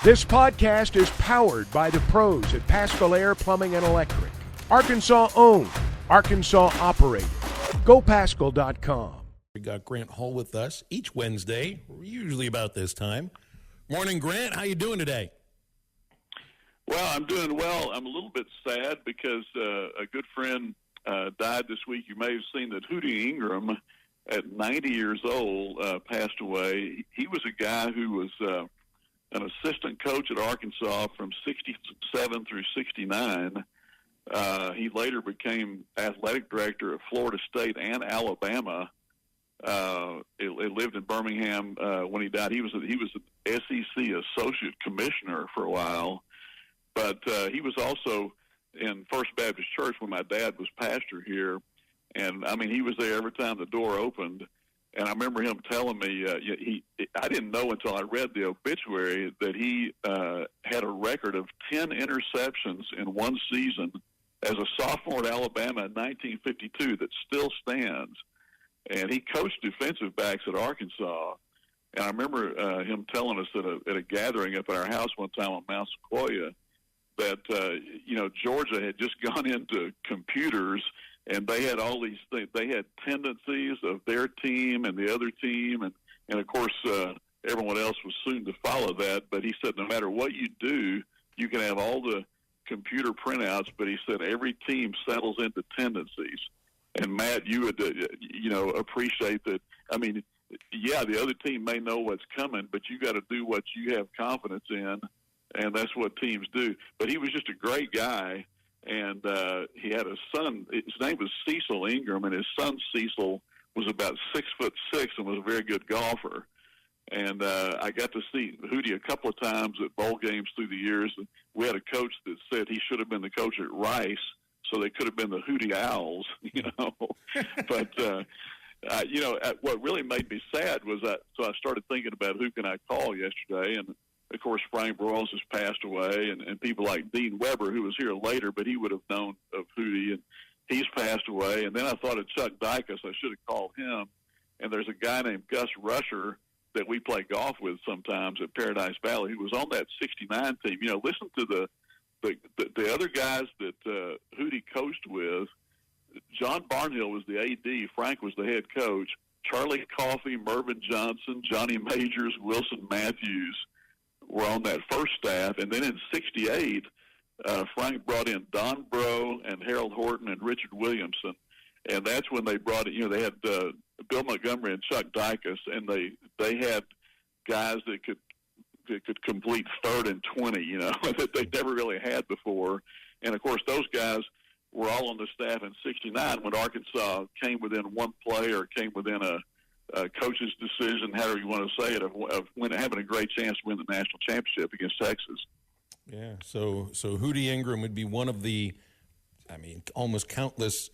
This podcast is powered by the pros at Paschal Air Plumbing and Electric. Arkansas owned, Arkansas operated. GoPaschal.com. We got Grant Hall with us each Wednesday, usually about this time. Morning, Grant. How you doing today? Well, I'm doing well. I'm a little bit sad because a good friend died this week. You may have seen that Hoody Ingram, at 90 years old, passed away. He was a guy who was an assistant coach at Arkansas from 67 through 69. He later became athletic director at Florida State and Alabama. He lived in Birmingham when he died. He was an SEC associate commissioner for a while, but he was also in First Baptist Church when my dad was pastor here. And, I mean, he was there every time the door opened. And I remember him telling me, I didn't know until I read the obituary that he had a record of 10 interceptions in one season as a sophomore at Alabama in 1952 that still stands. And he coached defensive backs at Arkansas. And I remember him telling us at a gathering up at our house one time on Mount Sequoia that, Georgia had just gone into computers, and they had all these things. They had tendencies of their team and the other team, and of course, everyone else was soon to follow that. But he said no matter what you do, you can have all the computer printouts, but he said every team settles into tendencies. And, Matt, you would, appreciate that. I mean, yeah, the other team may know what's coming, but you got to do what you have confidence in, and that's what teams do. But he was just a great guy. And he had a son. His name was Cecil Ingram, and his son Cecil was about 6'6" and was a very good golfer. And I got to see Hoody a couple of times at bowl games through the years. And we had a coach that said he should have been the coach at Rice, so they could have been the Hoody Owls, But what really made me sad was so I started thinking about who can I call yesterday, and of course, Frank Broyles has passed away, and people like Dean Weber, who was here later, but he would have known of Hoody, and he's passed away. And then I thought of Chuck Dicus. I should have called him. And there's a guy named Gus Rusher that we play golf with sometimes at Paradise Valley, who was on that 69 team. Listen to the other guys that Hoody coached with. John Barnhill was the AD. Frank was the head coach. Charlie Coffey, Mervyn Johnson, Johnny Majors, Wilson Matthews were on that first staff. And then in 68, Frank brought in Don Bro and Harold Horton and Richard Williamson. And that's when they brought it, they had Bill Montgomery and Chuck Dicus, and they had guys that could complete 3rd and 20, that they never really had before. And, of course, those guys were all on the staff in 69 when Arkansas came within one play or came within a coach's decision, however you want to say it, of having a great chance to win the national championship against Texas. Yeah, so Hoody Ingram would be one of the, almost countless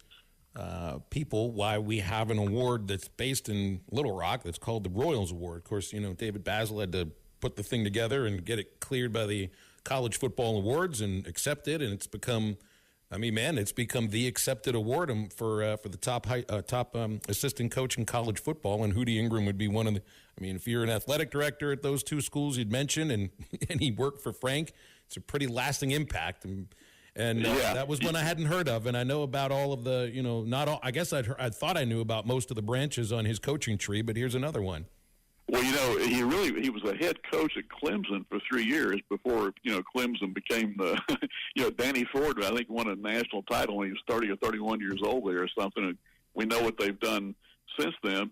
people why we have an award that's based in Little Rock that's called the Royals Award. Of course, David Basil had to put the thing together and get it cleared by the College Football Awards and accept it, and it's become it's become the accepted award for the top assistant coach in college football, and Hoody Ingram would be one of the. If you're an athletic director at those two schools you'd mentioned, and he worked for Frank, it's a pretty lasting impact. And that was one I hadn't heard of, and I know about all of the, not all. I guess I thought I knew about most of the branches on his coaching tree, but here's another one. Well, he was a head coach at Clemson for 3 years before, Clemson became the, Danny Ford, I think, won a national title when he was 30 or 31 years old there or something. And we know what they've done since then.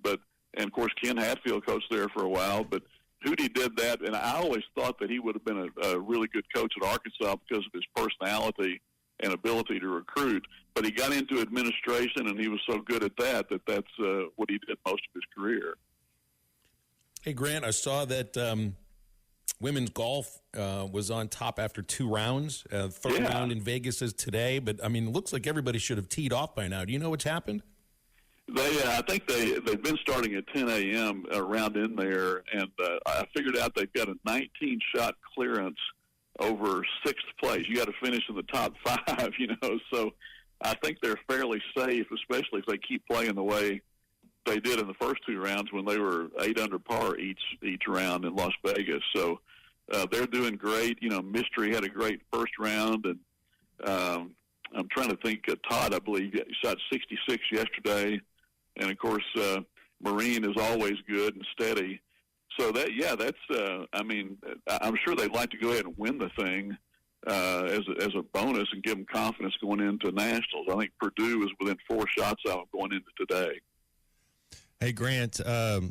And of course, Ken Hatfield coached there for a while. But Hoody did that, and I always thought that he would have been a really good coach at Arkansas because of his personality and ability to recruit. But he got into administration, and he was so good at that's what he did most of his career. Hey, Grant, I saw that women's golf was on top after 2 rounds. Third round in Vegas is today. But, it looks like everybody should have teed off by now. Do you know what's happened? I think they've been starting at 10 a.m. around in there, and I figured out they've got a 19-shot clearance over 6th place. You got to finish in the top 5, So I think they're fairly safe, especially if they keep playing the way they did in the first 2 rounds when they were 8 under par each round in Las Vegas. So they're doing great. Mystery had a great first round, and I'm trying to think. Todd, I believe, shot 66 yesterday, and of course, Marine is always good and steady. So that's. I'm sure they'd like to go ahead and win the thing as a bonus and give them confidence going into nationals. I think Purdue is within 4 shots of them going into today. Hey, Grant,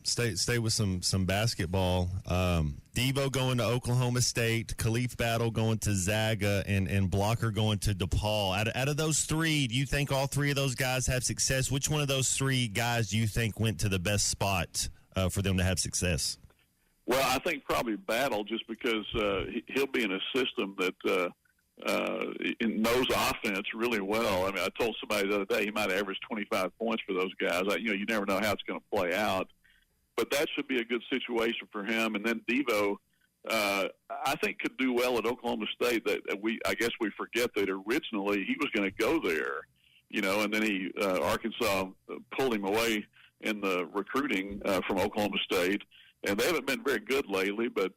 stay with some basketball. Devo going to Oklahoma State, Khalif Battle going to Zaga, and Blocker going to DePaul. Out of those 3, do you think all 3 of those guys have success? Which one of those 3 guys do you think went to the best spot for them to have success? Well, I think probably Battle, just because he'll be in a system that knows offense really well. I mean, I told somebody the other day he might average 25 points for those guys. You never know how it's going to play out. But that should be a good situation for him. And then Devo, I think, could do well at Oklahoma State. I guess we forget that originally he was going to go there, and then Arkansas pulled him away in the recruiting from Oklahoma State. And they haven't been very good lately, but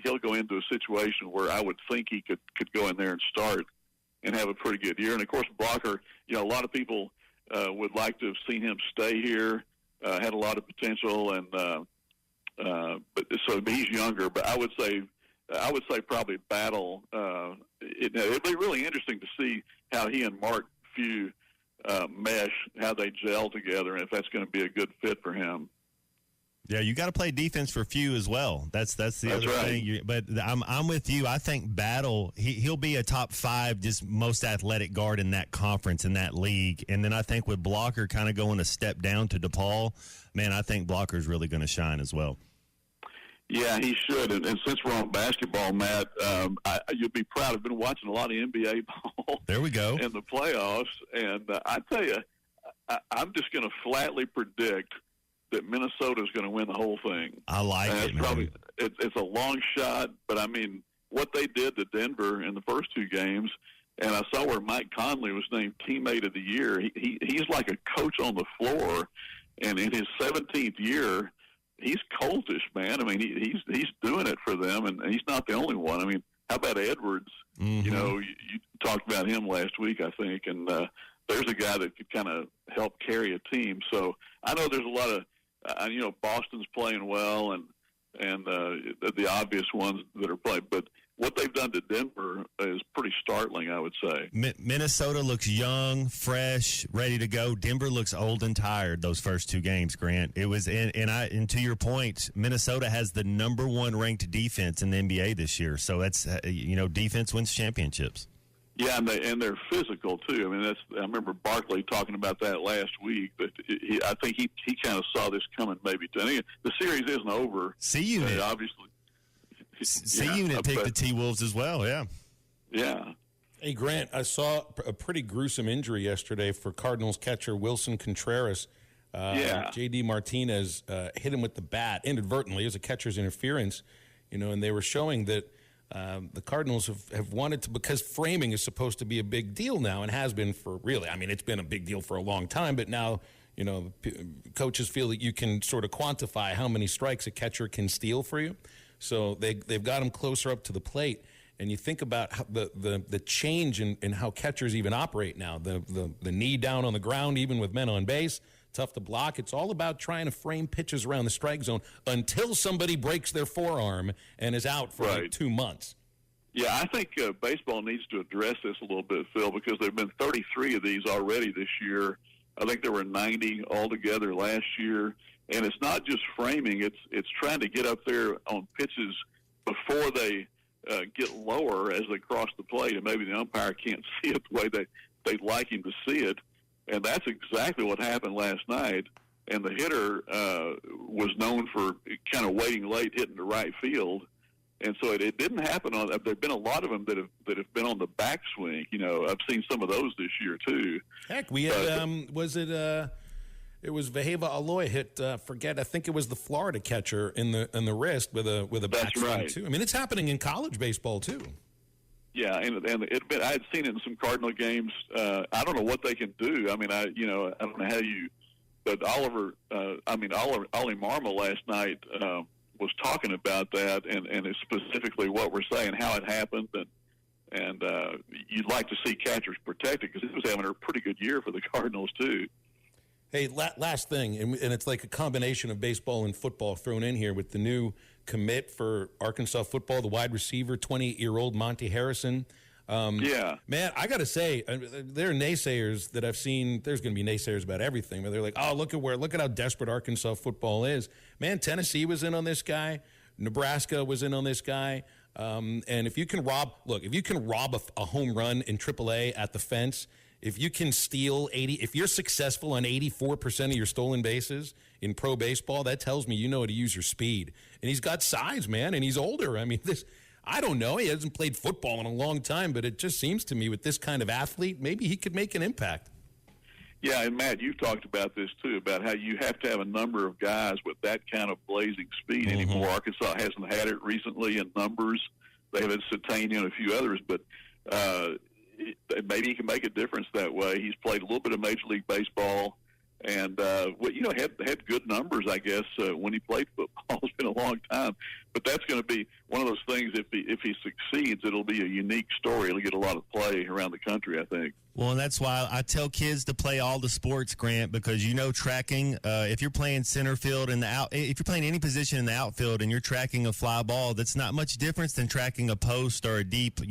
he'll go into a situation where I would think he could go in there and start and have a pretty good year. And, of course, Blocker, a lot of people would like to have seen him stay here, had a lot of potential, and but he's younger. But I would say probably Battle. It'd be really interesting to see how he and Mark Few mesh, how they gel together, and if that's going to be a good fit for him. Yeah, you got to play defense for Few as well. That's the other right. thing. But I'm with you. I think Battle, he'll be a top 5, just most athletic guard in that conference, in that league. And then I think with Blocker kind of going a step down to DePaul, man, I think Blocker's really going to shine as well. Yeah, he should. And since we're on basketball, Matt, you'll be proud. I've been watching a lot of NBA ball. There we go. In the playoffs. And I tell you, I'm just going to flatly predict that Minnesota is going to win the whole thing. I like it, man. It's a long shot, but, I mean, what they did to Denver in the first 2 games, and I saw where Mike Conley was named Teammate of the Year. He's like a coach on the floor, and in his 17th year, he's coltish, man. I mean, he's doing it for them, and he's not the only one. I mean, how about Edwards? Mm-hmm. You talked about him last week, I think, and there's a guy that could kind of help carry a team. So I know there's a lot of Boston's playing well, and the obvious ones that are playing. But what they've done to Denver is pretty startling, I would say. Minnesota looks young, fresh, ready to go. Denver looks old and tired those first 2 games, Grant. It was, and to your point, Minnesota has the number 1 ranked defense in the NBA this year. So that's, defense wins championships. Yeah, and they're physical too. I mean, I remember Barkley talking about that last week. But I think he kind of saw this coming. Maybe the series isn't over. C-Unit, obviously. C-Unit picked the T-Wolves as well. Yeah. Yeah. Hey, Grant, I saw a pretty gruesome injury yesterday for Cardinals catcher Wilson Contreras. J.D. Martinez hit him with the bat inadvertently. It was a catcher's interference, and they were showing that the Cardinals have wanted to, because framing is supposed to be a big deal now and has been for really, I mean, it's been a big deal for a long time, but now, coaches feel that you can sort of quantify how many strikes a catcher can steal for you. So they've got him closer up to the plate. And you think about how the change in how catchers even operate now, the knee down on the ground, even with men on base, tough to block. It's all about trying to frame pitches around the strike zone until somebody breaks their forearm and is out for like 2 months. Yeah, I think baseball needs to address this a little bit, Phil, because there have been 33 of these already this year. I think there were 90 altogether last year. And it's not just framing. It's trying to get up there on pitches before they get lower as they cross the plate, and maybe the umpire can't see it the way they'd like him to see it. And that's exactly what happened last night. And the hitter was known for kind of waiting late, hitting the right field. And so it didn't happen on. There have been a lot of them that have been on the backswing. I've seen some of those this year too. Heck, we had it was Vaheva Aloy hit. I think it was the Florida catcher in the wrist with a backswing too. I mean, it's happening in college baseball too. Yeah, and I had seen it in some Cardinal games. I don't know what they can do. I mean, I don't know how you. But Ollie Marmol last night was talking about that, and it's specifically what we're saying, how it happened, and you'd like to see catchers protected because he was having a pretty good year for the Cardinals too. Hey, last thing, and it's like a combination of baseball and football thrown in here with the new commit for Arkansas football, the wide receiver, 28-year-old Monty Harrison. Yeah. Man, I got to say, there are naysayers that I've seen. There's going to be naysayers about everything, but they're like, oh, look at how desperate Arkansas football is. Man, Tennessee was in on this guy. Nebraska was in on this guy. And if you can rob a home run in AAA at the fence, if you can steal if you're successful on 84% of your stolen bases in pro baseball, that tells me you know how to use your speed. And he's got size, man, and he's older. I mean, I don't know. He hasn't played football in a long time, but it just seems to me with this kind of athlete, maybe he could make an impact. Yeah, and Matt, you've talked about this too, about how you have to have a number of guys with that kind of blazing speed anymore. Arkansas hasn't had it recently in numbers. They have Satanian and a few others, but maybe he can make a difference that way. He's played a little bit of Major League Baseball, and had good numbers, I guess, when he played football. It's been a long time, but that's going to be one of those things. If he succeeds, it'll be a unique story. It'll get a lot of play around the country, I think. Well, and that's why I tell kids to play all the sports, Grant, because tracking. If you're playing center field if you're playing any position in the outfield and you're tracking a fly ball, that's not much difference than tracking a post or a deep, as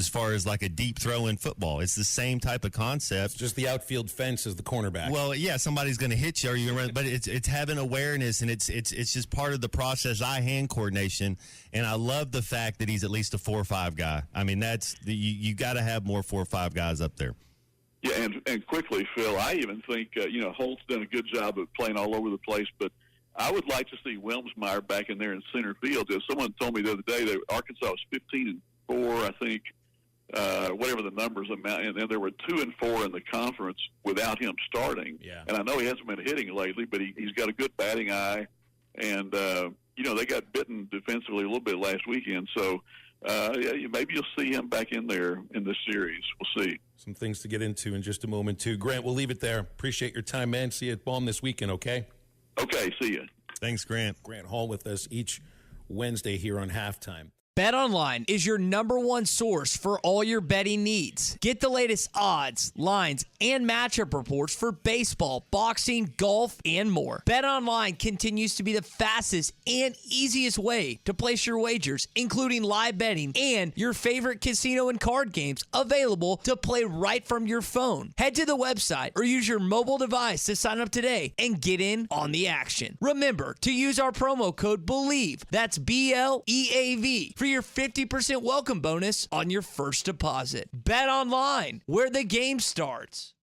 far as like a deep throw in football. It's the same type of concept. It's just the outfield fence is the cornerback. Well, yeah, somebody's going to hit you, or you're going to run, but it's having awareness, and it's just part of the process. Eye-hand coordination, and I love the fact that he's at least a 4-5 guy. I mean, you got to have more 4-5 guys up there. Yeah, and quickly, Phil, I even think, Holt's done a good job of playing all over the place, but I would like to see Wilmsmeyer back in there in center field. Someone told me the other day that Arkansas was 15-4, I think, whatever the numbers amount, and then there were 2-4 in the conference without him starting. Yeah. And I know he hasn't been hitting lately, but he's got a good batting eye, and they got bitten defensively a little bit last weekend, so maybe you'll see him back in there in this series. We'll see. Some things to get into in just a moment, too. Grant, we'll leave it there. Appreciate your time, man. See you at Baum this weekend, okay? Okay, see you. Thanks, Grant. Grant Hall with us each Wednesday here on Halftime. BetOnline is your number one source for all your betting needs. Get the latest odds, lines, and matchup reports for baseball, boxing, golf, and more. BetOnline continues to be the fastest and easiest way to place your wagers, including live betting and your favorite casino and card games available to play right from your phone. Head to the website or use your mobile device to sign up today and get in on the action. Remember to use our promo code BELIEVE, that's BLEAV, for your 50% welcome bonus on your first deposit. Bet online, where the game starts.